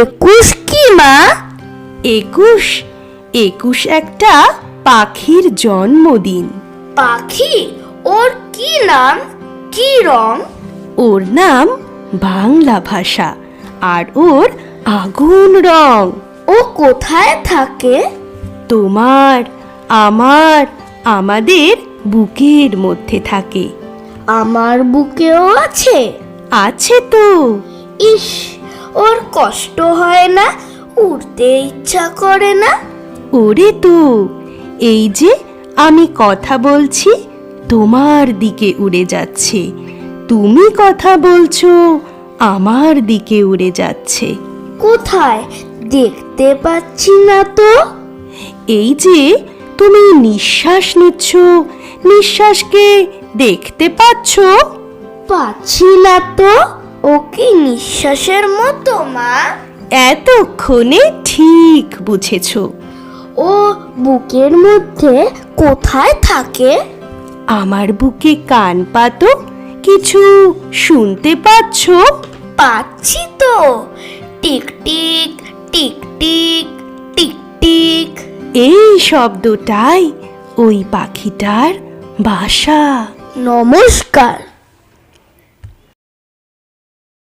একুশ কি মা? একুশ একুশ একটা পাখির জন্মদিন। পাখি? ওর কি নাম, কি রং? ওর নাম বাংলা ভাষা, আর ওর আগুন রং। ও কোথায় থাকে? তোমার, আমার, আমাদের বুকের মধ্যে থাকে। আমার বুকেও আছে? আছে তো। ইস, ওর কষ্ট হয় না? উড়তে ইচ্ছা করে না? ওরে তো, এই যে আমি কথা বলছি তোমার দিকে উড়ে যাচ্ছে, তুমি কথা বলছো আমার দিকে উড়ে যাচ্ছে। কোথায়? দেখতে পাচ্ছি না তো। এই যে তুমি নিঃশ্বাস নিচ্ছ, নিঃশ্বাসকে দেখতে পাচ্ছো? পাচ্ছি না তো। ও কি নিঃশ্বাসের মতো মা? এতক্ষণে ঠিক বুঝেছো। ও বুকের মধ্যে কোথায় থাকে? আমার বুকে কান পাতো, কিছু শুনতে পাচ্ছো? পাচ্ছি তো। Tick tick tick tick tick tick. এই শব্দটাই ওই পাখিটার বাসা। নমস্কার।